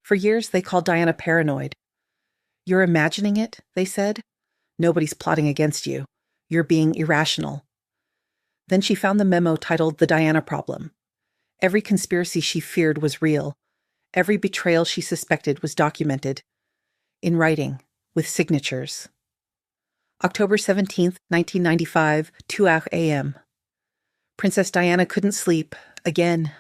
For years, they called Diana paranoid. "You're imagining it," they said. "Nobody's plotting against you. You're being irrational." Then she found the memo titled The Diana Problem. Every conspiracy she feared was real. Every betrayal she suspected was documented. In writing, with signatures. October 17th, 1995, 2 a.m. Princess Diana couldn't sleep, again.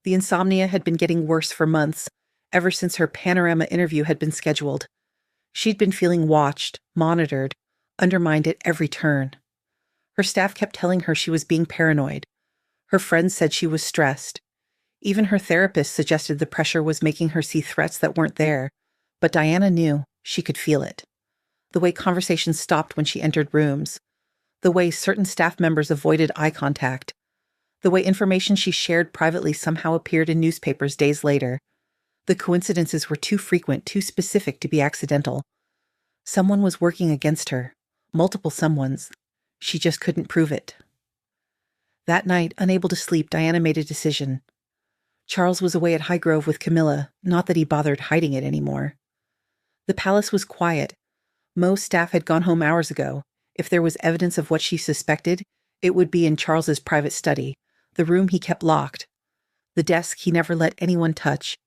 The insomnia had been getting worse for months, ever since her Panorama interview had been scheduled. She'd been feeling watched, monitored, undermined at every turn. Her staff kept telling her she was being paranoid. Her friends said she was stressed. Even her therapist suggested the pressure was making her see threats that weren't there, but Diana knew she could feel it. The way conversations stopped when she entered rooms. The way certain staff members avoided eye contact. The way information she shared privately somehow appeared in newspapers days later. The coincidences were too frequent, too specific to be accidental. Someone was working against her. Multiple someones. She just couldn't prove it. That night, unable to sleep, Diana made a decision. Charles was away at Highgrove with Camilla, not that he bothered hiding it anymore. The palace was quiet. Most staff had gone home hours ago. If there was evidence of what she suspected, it would be in Charles's private study, the room he kept locked, the desk he never let anyone touch,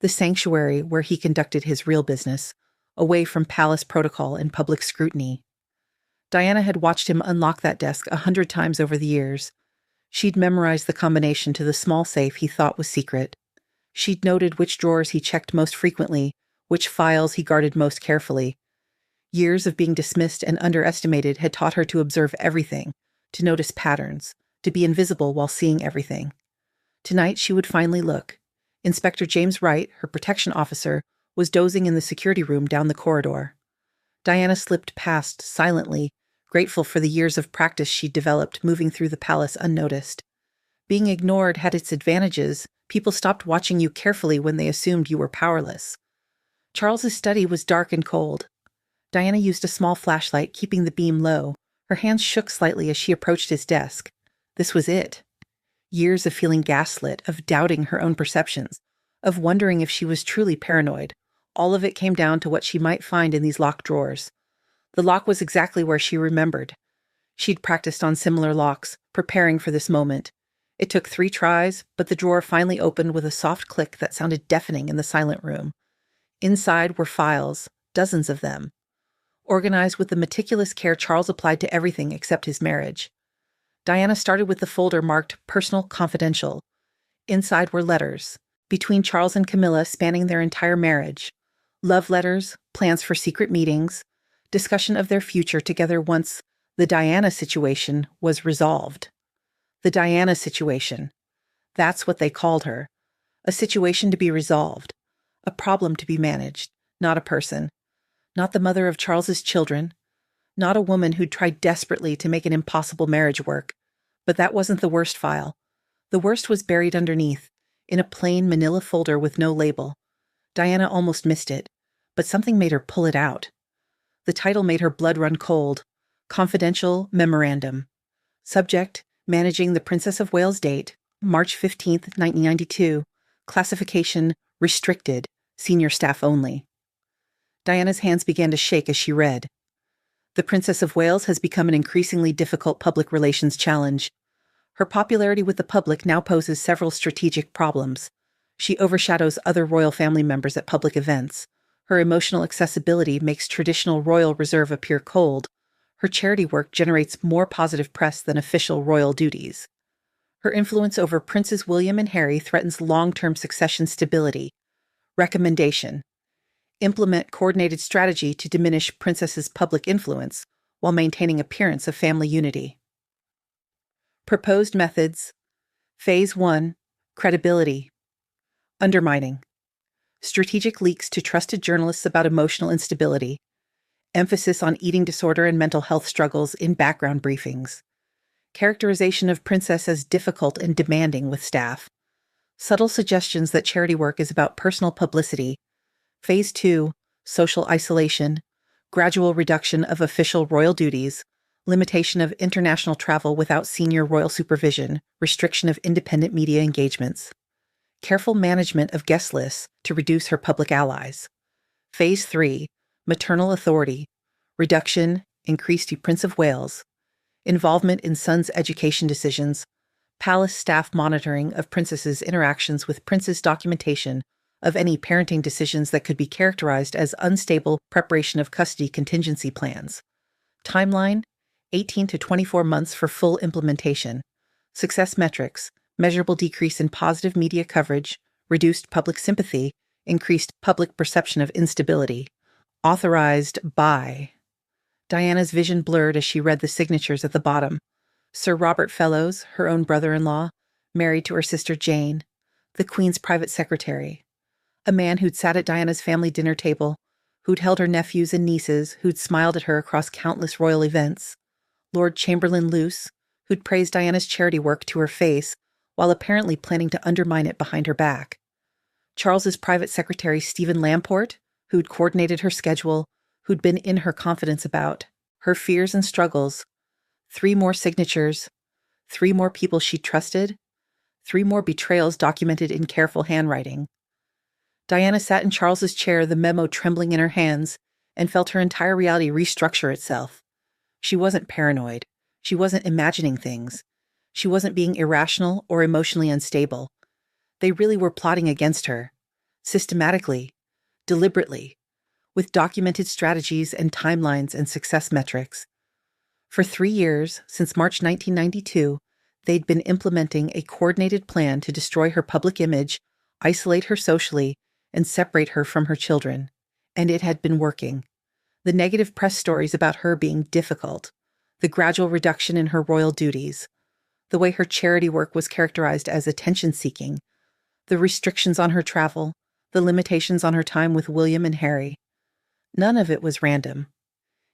the sanctuary where he conducted his real business, away from palace protocol and public scrutiny. Diana had watched him unlock that desk 100 times over the years. She'd memorized the combination to the small safe he thought was secret. She'd noted which drawers he checked most frequently, which files he guarded most carefully. Years of being dismissed and underestimated had taught her to observe everything, to notice patterns, to be invisible while seeing everything. Tonight she would finally look. Inspector James Wright, her protection officer, was dozing in the security room down the corridor. Diana slipped past silently, grateful for the years of practice she'd developed moving through the palace unnoticed. Being ignored had its advantages. People stopped watching you carefully when they assumed you were powerless. Charles's study was dark and cold. Diana used a small flashlight, keeping the beam low. Her hands shook slightly as she approached his desk. This was it. Years of feeling gaslit, of doubting her own perceptions, of wondering if she was truly paranoid. All of it came down to what she might find in these locked drawers. The lock was exactly where she remembered. She'd practiced on similar locks, preparing for this moment. It took 3 tries, but the drawer finally opened with a soft click that sounded deafening in the silent room. Inside were files, dozens of them, organized with the meticulous care Charles applied to everything except his marriage. Diana started with the folder marked Personal Confidential. Inside were letters, between Charles and Camilla spanning their entire marriage. Love letters, plans for secret meetings, discussion of their future together once the Diana situation was resolved. The Diana situation. That's what they called her. A situation to be resolved. A problem to be managed, not a person. Not the mother of Charles's children. Not a woman who'd tried desperately to make an impossible marriage work. But that wasn't the worst file. The worst was buried underneath, in a plain manila folder with no label. Diana almost missed it, but something made her pull it out. The title made her blood run cold. Confidential Memorandum. Subject, Managing the Princess of Wales date, March 15th, 1992. Classification, Restricted, Senior Staff Only. Diana's hands began to shake as she read. The Princess of Wales has become an increasingly difficult public relations challenge. Her popularity with the public now poses several strategic problems. She overshadows other royal family members at public events. Her emotional accessibility makes traditional royal reserve appear cold. Her charity work generates more positive press than official royal duties. Her influence over Princes William and Harry threatens long-term succession stability. Recommendation: implement coordinated strategy to diminish Princess's public influence while maintaining appearance of family unity. Proposed methods: Phase 1, credibility. Undermining. Strategic leaks to trusted journalists about emotional instability. Emphasis on eating disorder and mental health struggles in background briefings. Characterization of Princess as difficult and demanding with staff. Subtle suggestions that charity work is about personal publicity. Phase 2, social isolation. Gradual reduction of official royal duties. Limitation of international travel without senior royal supervision. Restriction of independent media engagements. careful management of guest lists to reduce her public allies. Phase 3, maternal authority, reduction, increased to Prince of Wales, involvement in son's education decisions, palace staff monitoring of princess's interactions with prince's documentation of any parenting decisions that could be characterized as unstable preparation of custody contingency plans. Timeline, 18 to 24 months for full implementation. Success metrics, measurable decrease in positive media coverage, reduced public sympathy, increased public perception of instability. Authorized by. Diana's vision blurred as she read the signatures at the bottom. Sir Robert Fellows, her own brother-in-law, married to her sister Jane, the Queen's private secretary. A man who'd sat at Diana's family dinner table, who'd held her nephews and nieces, who'd smiled at her across countless royal events. Lord Chamberlain Luce, who'd praised Diana's charity work to her face, while apparently planning to undermine it behind her back. Charles's private secretary Stephen Lamport, who'd coordinated her schedule, who'd been in her confidence about her fears and struggles. 3 more signatures, 3 more people she'd trusted, 3 more betrayals documented in careful handwriting. Diana sat in Charles's chair, the memo trembling in her hands, and felt her entire reality restructure itself. She wasn't paranoid. She wasn't imagining things. She wasn't being irrational or emotionally unstable. They really were plotting against her. Systematically. Deliberately. With documented strategies and timelines and success metrics. For 3 years, since March 1992, they'd been implementing a coordinated plan to destroy her public image, isolate her socially, and separate her from her children. And it had been working. The negative press stories about her being difficult, the gradual reduction in her royal duties, the way her charity work was characterized as attention-seeking, the restrictions on her travel, the limitations on her time with William and Harry. None of it was random.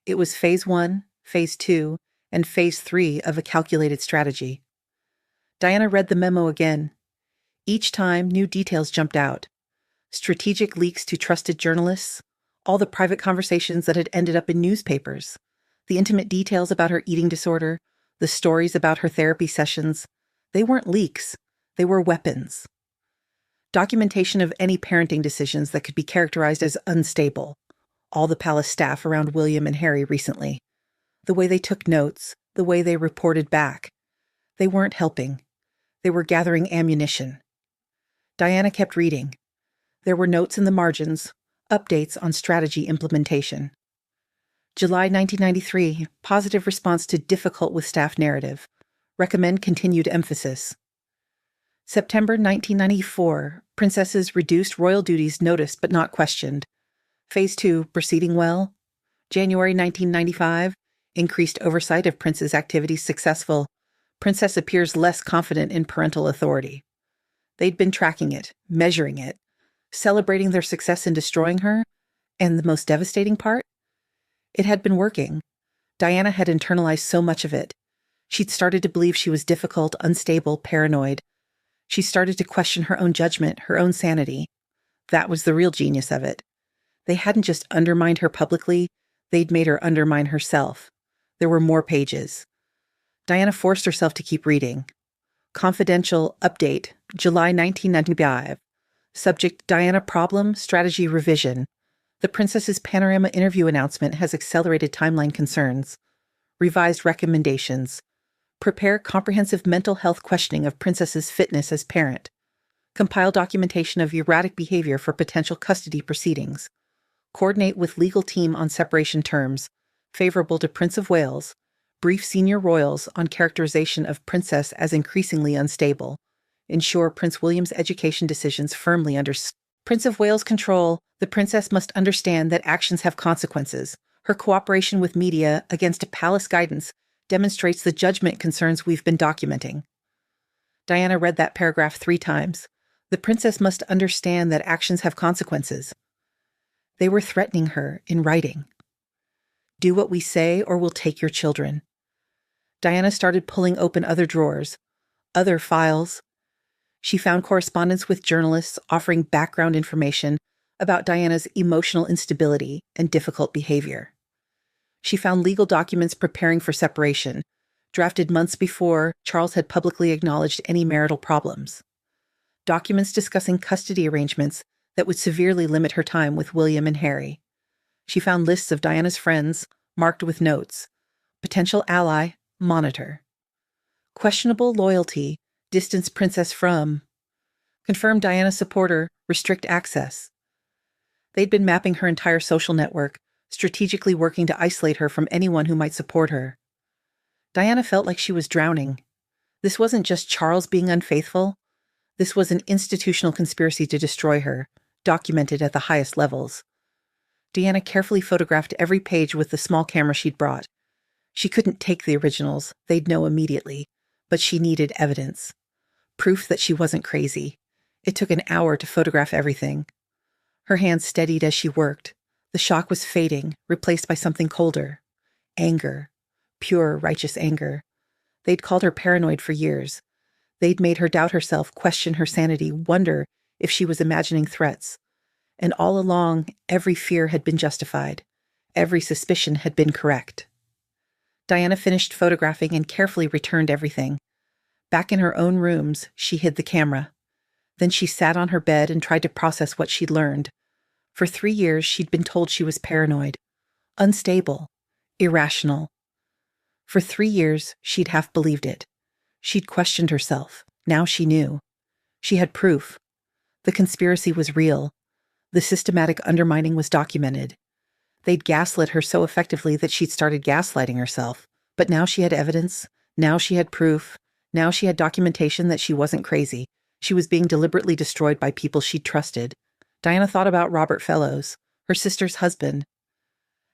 It was phase 1, phase 2, and phase 3 of a calculated strategy. Diana read the memo again. Each time, new details jumped out. Strategic leaks to trusted journalists, all the private conversations that had ended up in newspapers, the intimate details about her eating disorder, the stories about her therapy sessions. They weren't leaks. They were weapons. Documentation of any parenting decisions that could be characterized as unstable. All the palace staff around William and Harry recently. The way they took notes, the way they reported back. They weren't helping. They were gathering ammunition. Diana kept reading. There were notes in the margins, updates on strategy implementation. July 1993, positive response to difficult with staff narrative. Recommend continued emphasis. September 1994, princess's reduced royal duties noticed but not questioned. Phase 2, proceeding well. January 1995, increased oversight of prince's activities successful. Princess appears less confident in parental authority. They'd been tracking it, measuring it, celebrating their success in destroying her, and the most devastating part? It had been working. Diana had internalized so much of it. She'd started to believe she was difficult, unstable, paranoid. She started to question her own judgment, her own sanity. That was the real genius of it. They hadn't just undermined her publicly, they'd made her undermine herself. There were more pages. Diana forced herself to keep reading. Confidential update, July 1995. Subject, Diana problem, strategy revision. The princess's panorama interview announcement has accelerated timeline concerns. Revised recommendations. Prepare comprehensive mental health questioning of princess's fitness as parent. Compile documentation of erratic behavior for potential custody proceedings. Coordinate with legal team on separation terms. Favorable to Prince of Wales. Brief senior royals on characterization of princess as increasingly unstable. Ensure Prince William's education decisions firmly under Prince of Wales control. The princess must understand that actions have consequences. Her cooperation with media against a palace guidance demonstrates the judgment concerns we've been documenting. Diana read that paragraph 3 times. The princess must understand that actions have consequences. They were threatening her in writing. Do what we say or we'll take your children. Diana started pulling open other drawers, other files. She found correspondence with journalists offering background information about Diana's emotional instability and difficult behavior. She found legal documents preparing for separation, drafted months before Charles had publicly acknowledged any marital problems. documents discussing custody arrangements that would severely limit her time with William and Harry. She found lists of Diana's friends, marked with notes. Potential ally, monitor. Questionable loyalty, distance princess from. Confirmed Diana supporter, restrict access. They'd been mapping her entire social network, strategically working to isolate her from anyone who might support her. Diana felt like she was drowning. This wasn't just Charles being unfaithful. This was an institutional conspiracy to destroy her, documented at the highest levels. Diana carefully photographed every page with the small camera she'd brought. She couldn't take the originals, they'd know immediately, but she needed evidence. Proof that she wasn't crazy. It took an hour to photograph everything. Her hands steadied as she worked. The shock was fading, replaced by something colder. Anger. Pure, righteous anger. They'd called her paranoid for years. They'd made her doubt herself, question her sanity, wonder if she was imagining threats. And all along, every fear had been justified. Every suspicion had been correct. Diana finished photographing and carefully returned everything. Back in her own rooms, she hid the camera. Then she sat on her bed and tried to process what she'd learned. For 3 years, she'd been told she was paranoid, unstable, irrational. For 3 years, she'd half believed it. She'd questioned herself. Now she knew. She had proof. The conspiracy was real. The systematic undermining was documented. They'd gaslit her so effectively that she'd started gaslighting herself. But now she had evidence. Now she had proof. Now she had documentation that she wasn't crazy. She was being deliberately destroyed by people she'd trusted. Diana thought about Robert Fellows, her sister's husband.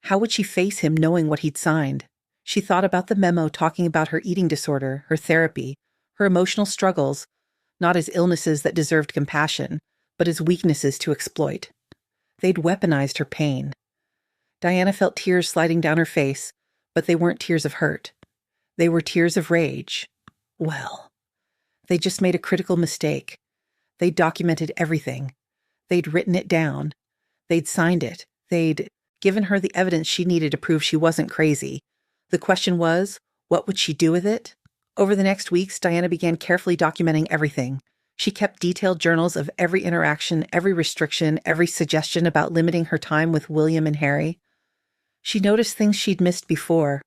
How would she face him knowing what he'd signed? She thought about the memo talking about her eating disorder, her therapy, her emotional struggles, not as illnesses that deserved compassion, but as weaknesses to exploit. They'd weaponized her pain. Diana felt tears sliding down her face, but they weren't tears of hurt. They were tears of rage. Well, they just made a critical mistake. They'd documented everything. They'd written it down. They'd signed it. They'd given her the evidence she needed to prove she wasn't crazy. The question was, what would she do with it? Over the next weeks, Diana began carefully documenting everything. She kept detailed journals of every interaction, every restriction, every suggestion about limiting her time with William and Harry. She noticed things she'd missed before.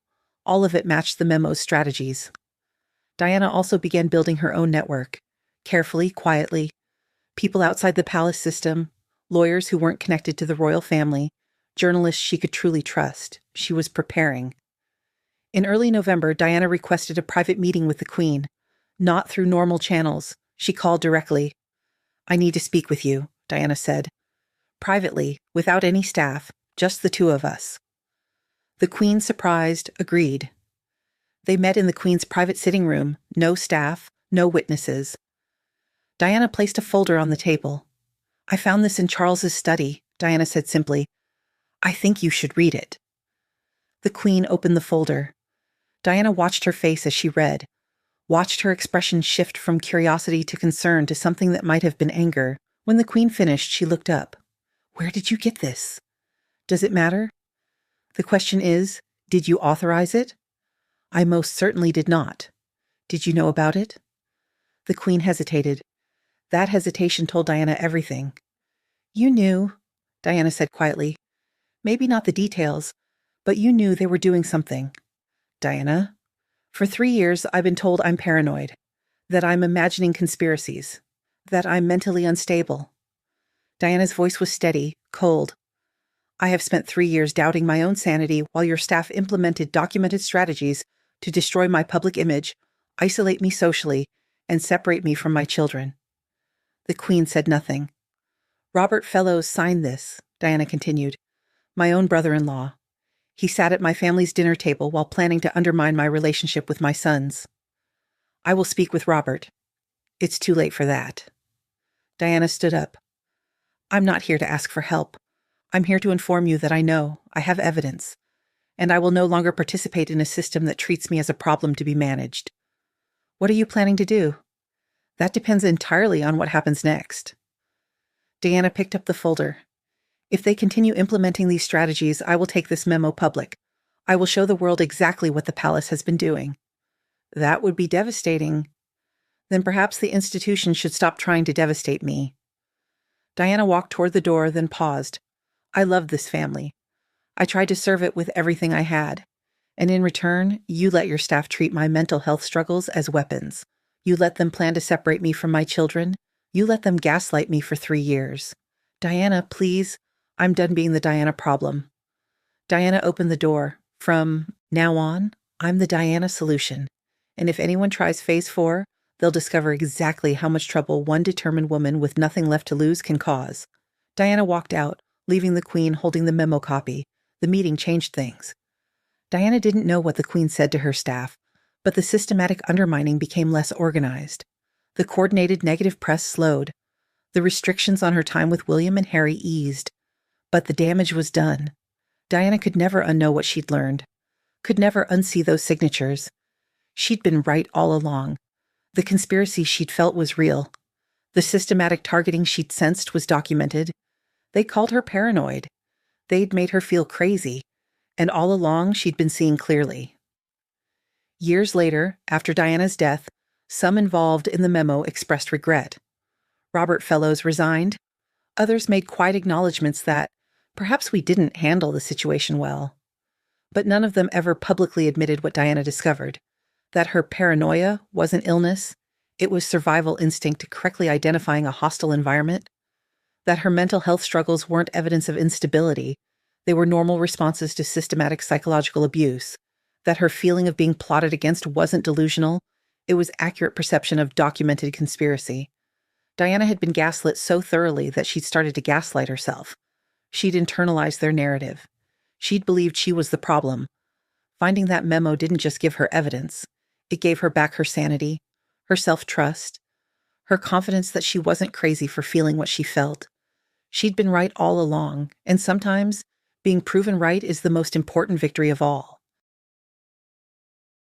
All of it matched the memo's strategies. Diana also began building her own network. Carefully, quietly. People outside the palace system, lawyers who weren't connected to the royal family, journalists she could truly trust. She was preparing. In early November, Diana requested a private meeting with the Queen. Not through normal channels. She called directly. "I need to speak with you," Diana said. Privately, without any staff, just the two of us. The Queen, surprised, agreed. They met in the Queen's private sitting room, no staff, no witnesses. Diana placed a folder on the table. "I found this in Charles's study," Diana said simply. "I think you should read it." The Queen opened the folder. Diana watched her face as she read, watched her expression shift from curiosity to concern to something that might have been anger. When the Queen finished, she looked up. "Where did you get this?" "Does it matter?" "The question is, did you authorize it?" "I most certainly did not." "Did you know about it?" The Queen hesitated. That hesitation told Diana everything. "You knew," Diana said quietly. "Maybe not the details, but you knew they were doing something." "Diana, for 3 years I've been told I'm paranoid, that I'm imagining conspiracies, that I'm mentally unstable." Diana's voice was steady, cold. "I have spent 3 years doubting my own sanity while your staff implemented documented strategies to destroy my public image, isolate me socially, and separate me from my children." The Queen said nothing. "Robert Fellows signed this," Diana continued. "My own brother-in-law. He sat at my family's dinner table while planning to undermine my relationship with my sons. I will speak with Robert. It's too late for that." Diana stood up. "I'm not here to ask for help. I'm here to inform you that I know, I have evidence, and I will no longer participate in a system that treats me as a problem to be managed." "What are you planning to do?" "That depends entirely on what happens next." Diana picked up the folder. "If they continue implementing these strategies, I will take this memo public. I will show the world exactly what the palace has been doing." "That would be devastating." Then perhaps the institution should stop trying to devastate me. Diana walked toward the door, then paused. I loved this family. I tried to serve it with everything I had. And in return, you let your staff treat my mental health struggles as weapons. You let them plan to separate me from my children. You let them gaslight me for 3 years. Diana, please, I'm done being the Diana problem. Diana opened the door. From now on, I'm the Diana solution. And if anyone tries phase 4, they'll discover exactly how much trouble one determined woman with nothing left to lose can cause. Diana walked out, leaving the Queen holding the memo copy. The meeting changed things. Diana didn't know what the Queen said to her staff, but the systematic undermining became less organized. The coordinated negative press slowed. The restrictions on her time with William and Harry eased. But the damage was done. Diana could never unknow what she'd learned, could never unsee those signatures. She'd been right all along. The conspiracy she'd felt was real. The systematic targeting she'd sensed was documented. They called her paranoid. They'd made her feel crazy. And all along, she'd been seeing clearly. Years later, after Diana's death, some involved in the memo expressed regret. Robert Fellows resigned. Others made quiet acknowledgments that perhaps we didn't handle the situation well. But none of them ever publicly admitted what Diana discovered, that her paranoia wasn't illness, it was survival instinct correctly identifying a hostile environment, that her mental health struggles weren't evidence of instability, they were normal responses to systematic psychological abuse, that her feeling of being plotted against wasn't delusional, it was accurate perception of documented conspiracy. Diana had been gaslit so thoroughly that she'd started to gaslight herself. She'd internalized their narrative. She'd believed she was the problem. Finding that memo didn't just give her evidence. It gave her back her sanity, her self-trust, her confidence that she wasn't crazy for feeling what she felt. She'd been right all along, and sometimes being proven right is the most important victory of all.